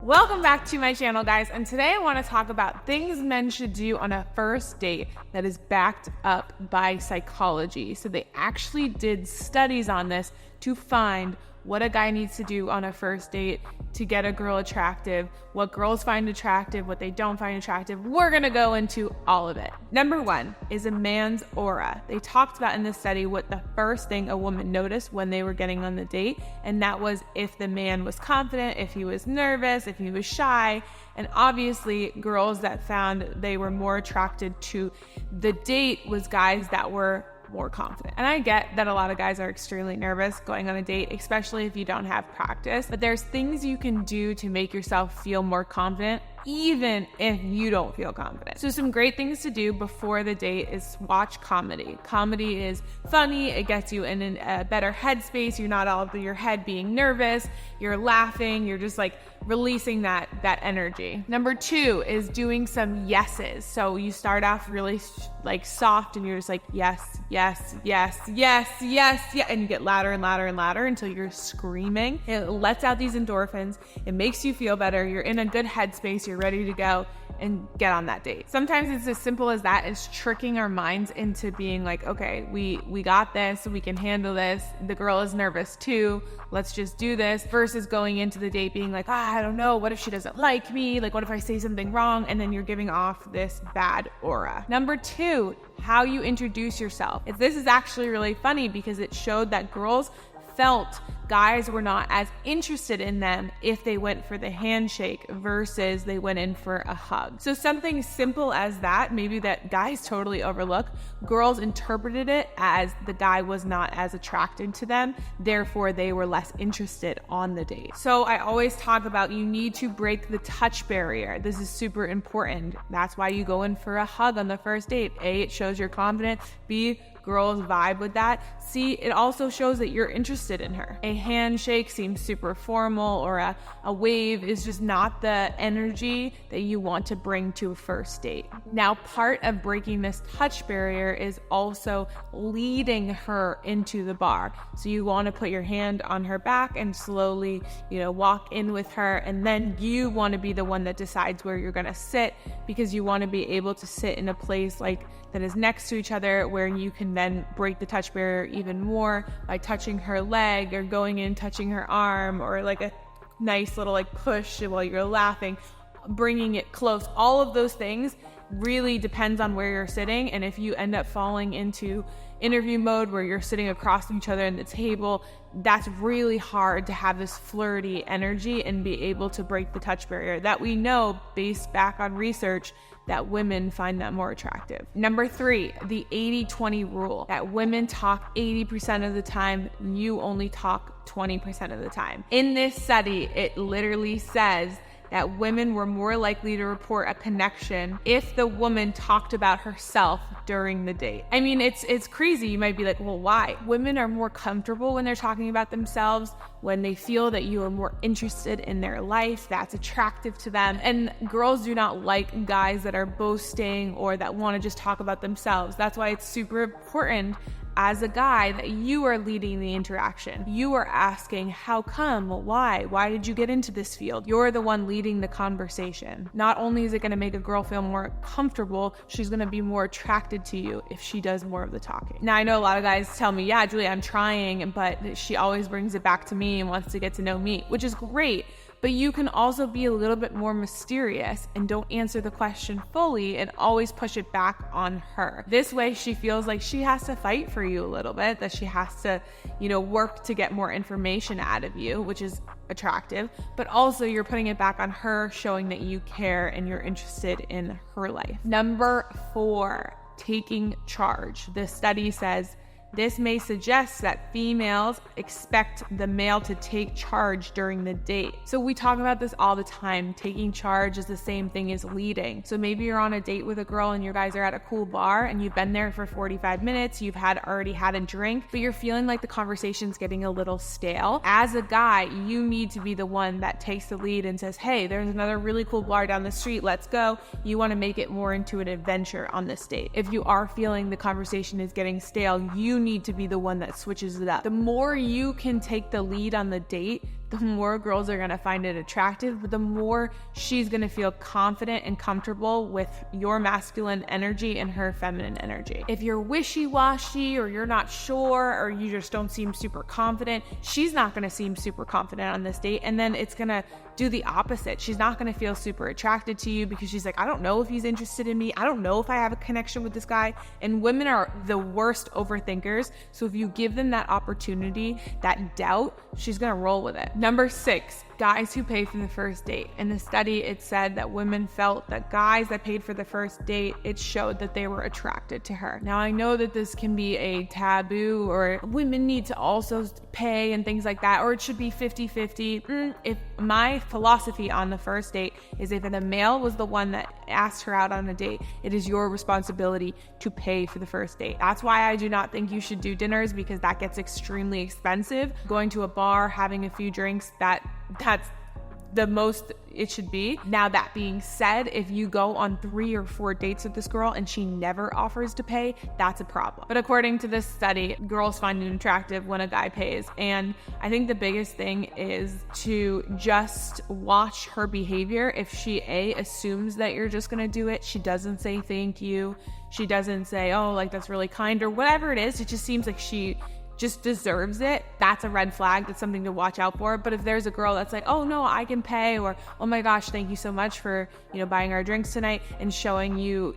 Welcome back to my channel, guys, and today I want to talk about things men should do on a first date that is backed up by psychology. So they actually did studies on this to find what a guy needs to do on a first date to get a girl attractive, what girls find attractive, what they don't find attractive. We're gonna go into all of it. Number one is a man's aura. They talked about in this study what the first thing a woman noticed when they were getting on the date, and that was if the man was confident, if he was nervous, if he was shy. And obviously girls that found they were more attracted to the date was guys that were more confident. And I get that a lot of guys are extremely nervous going on a date, especially if you don't have practice, but there's things you can do to make yourself feel more confident even if you don't feel confident. So some great things to do before the date is watch comedy. Comedy is funny. It gets you in a better headspace. You're not all over your head being nervous. You're laughing. You're just like releasing that energy. Number two is doing some yeses. So you start off really like soft and you're just like, yes, yes, yes, yes, yes, yeah. And you get louder and louder and louder until you're screaming. It lets out these endorphins. It makes you feel better. You're in a good headspace. You're ready to go and get on that date. Sometimes it's as simple as that, is tricking our minds into being like, okay, we got this, we can handle this. The girl is nervous too. Let's just do this, versus going into the date being like, I don't know, what if she doesn't like me? Like, what if I say something wrong? And then you're giving off this bad aura. Number two, how you introduce yourself. This is actually really funny because it showed that girls felt guys were not as interested in them if they went for the handshake versus they went in for a hug. So something simple as that, maybe that guys totally overlook, girls interpreted it as the guy was not as attracted to them, therefore they were less interested on the date. So I always talk about you need to break the touch barrier. This is super important. That's why you go in for a hug on the first date. A, it shows you're confident. B, girls vibe with that. C, it also shows that you're interested in her. A handshake seems super formal, or a wave is just not the energy that you want to bring to a first date. Now, part of breaking this touch barrier is also leading her into the bar. So you want to put your hand on her back and slowly, walk in with her, and then you want to be the one that decides where you're going to sit, because you want to be able to sit in a place like that is next to each other where you can then break the touch barrier even more by touching her leg or going in, touching her arm, or like a nice little like push while you're laughing, bringing it close. All of those things really depends on where you're sitting. And if you end up falling into interview mode where you're sitting across from each other at the table, that's really hard to have this flirty energy and be able to break the touch barrier that we know, based back on research, that women find that more attractive. Number three, the 80-20 rule, that women talk 80% of the time, you only talk 20% of the time. In this study, it literally says that women were more likely to report a connection if the woman talked about herself during the date. I mean, it's crazy. You might be like, well, why? Women are more comfortable when they're talking about themselves, when they feel that you are more interested in their life, that's attractive to them. And girls do not like guys that are boasting or that want to just talk about themselves. That's why it's super important as a guy that you are leading the interaction. You are asking, how come? Why? Why did you get into this field? You're the one leading the conversation. Not only is it going to make a girl feel more comfortable, she's going to be more attracted to you if she does more of the talking. Now, I know a lot of guys tell me, yeah, Julia, I'm trying, but she always brings it back to me and wants to get to know me, which is great. But you can also be a little bit more mysterious and don't answer the question fully and always push it back on her. This way she feels like she has to fight for you a little bit, that she has to, work to get more information out of you, which is attractive, but also you're putting it back on her, showing that you care and you're interested in her life. Number four, taking charge. The study says this may suggest that females expect the male to take charge during the date. So we talk about this all the time. Taking charge is the same thing as leading. So maybe you're on a date with a girl and you guys are at a cool bar and you've been there for 45 minutes, you've already had a drink, but you're feeling like the conversation's getting a little stale. As a guy, you need to be the one that takes the lead and says, hey, there's another really cool bar down the street, let's go. You want to make it more into an adventure on this date. If you are feeling the conversation is getting stale, you need to be the one that switches it up. The more you can take the lead on the date, the more girls are going to find it attractive, but the more she's going to feel confident and comfortable with your masculine energy and her feminine energy. If you're wishy-washy or you're not sure or you just don't seem super confident, she's not going to seem super confident on this date, and then it's going to do the opposite. She's not going to feel super attracted to you because she's like, I don't know if he's interested in me. I don't know if I have a connection with this guy. And women are the worst overthinkers. So if you give them that opportunity, that doubt, she's going to roll with it. Number 6, guys who pay for the first date. In the study, it said that women felt that guys that paid for the first date, it showed that they were attracted to her. Now, I know that this can be a taboo, or women need to also pay and things like that, or it should be 50-50. If my philosophy on the first date is if the male was the one that asked her out on a date, it is your responsibility to pay for the first date. That's why I do not think you should do dinners, because that gets extremely expensive. Going to a bar, having a few drinks, that's the most it should be. Now, that being said, if you go on 3 or 4 dates with this girl and she never offers to pay, that's a problem. But according to this study, girls find it attractive when a guy pays. And I think the biggest thing is to just watch her behavior. If she assumes that you're just gonna do it, she doesn't say thank you, she doesn't say, oh, like that's really kind, or whatever it is, it just seems like she just deserves it, that's a red flag. That's something to watch out for. But if there's a girl that's like, oh no, I can pay, or oh my gosh, thank you so much for, buying our drinks tonight, and showing you,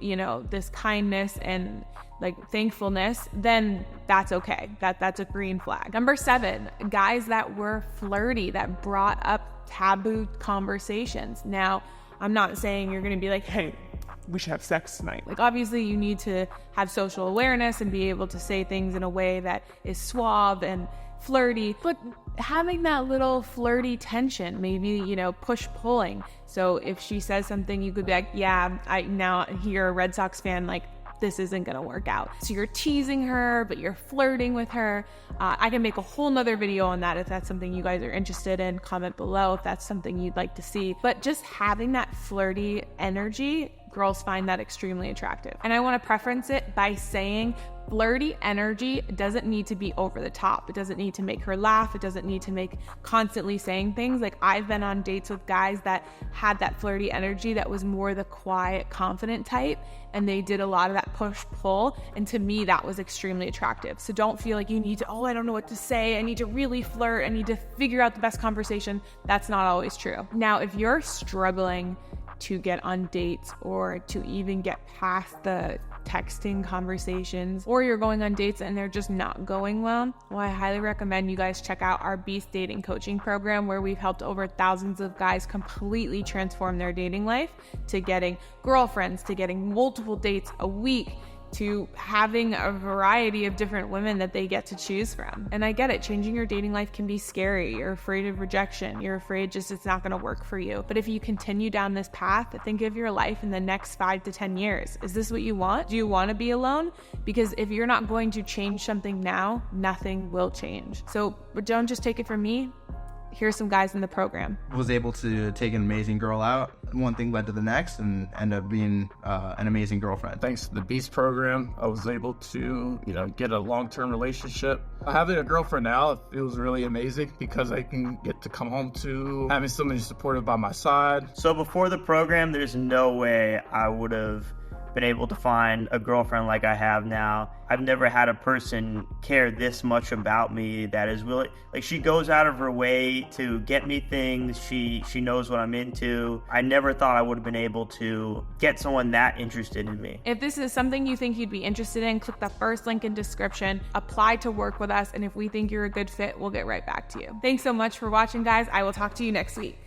this kindness and like thankfulness, then that's okay. That's a green flag. Number 7, guys that were flirty, that brought up taboo conversations. Now, I'm not saying you're gonna be like, hey, we should have sex tonight. Like, obviously you need to have social awareness and be able to say things in a way that is suave and flirty, but having that little flirty tension, maybe, push pulling. So if she says something, you could be like, yeah, you're a Red Sox fan, like this isn't gonna work out. So you're teasing her, but you're flirting with her. I can make a whole nother video on that if that's something you guys are interested in. Comment below if that's something you'd like to see. But just having that flirty energy, girls find that extremely attractive. And I want to preference it by saying flirty energy doesn't need to be over the top. It doesn't need to make her laugh. It doesn't need to make constantly saying things. Like, I've been on dates with guys that had that flirty energy that was more the quiet, confident type, and they did a lot of that push-pull, and to me, that was extremely attractive. So don't feel like you need to, I don't know what to say, I need to really flirt, I need to figure out the best conversation. That's not always true. Now, if you're struggling to get on dates, or to even get past the texting conversations, or you're going on dates and they're just not going well, I highly recommend you guys check out our Beast Dating Coaching Program, where we've helped over thousands of guys completely transform their dating life, to getting girlfriends, to getting multiple dates a week, to having a variety of different women that they get to choose from. And I get it, changing your dating life can be scary. You're afraid of rejection. You're afraid just it's not gonna work for you. But if you continue down this path, think of your life in the next 5 to 10 years. Is this what you want? Do you wanna be alone? Because if you're not going to change something now, nothing will change. So don't just take it from me. Here's some guys in the program. Was able to take an amazing girl out. One thing led to the next, and end up being an amazing girlfriend. Thanks to the Beast program, I was able to, get a long-term relationship. Having a girlfriend now, it feels really amazing, because I can get to come home to having somebody supportive by my side. So before the program, there's no way I would have been able to find a girlfriend like I have now. I've never had a person care this much about me that is willing, like, she goes out of her way to get me things. She knows what I'm into. I never thought I would have been able to get someone that interested in me. If this is something you think you'd be interested in, click the first link in description, apply to work with us, and if we think you're a good fit, we'll get right back to you. Thanks so much for watching, guys. I will talk to you next week.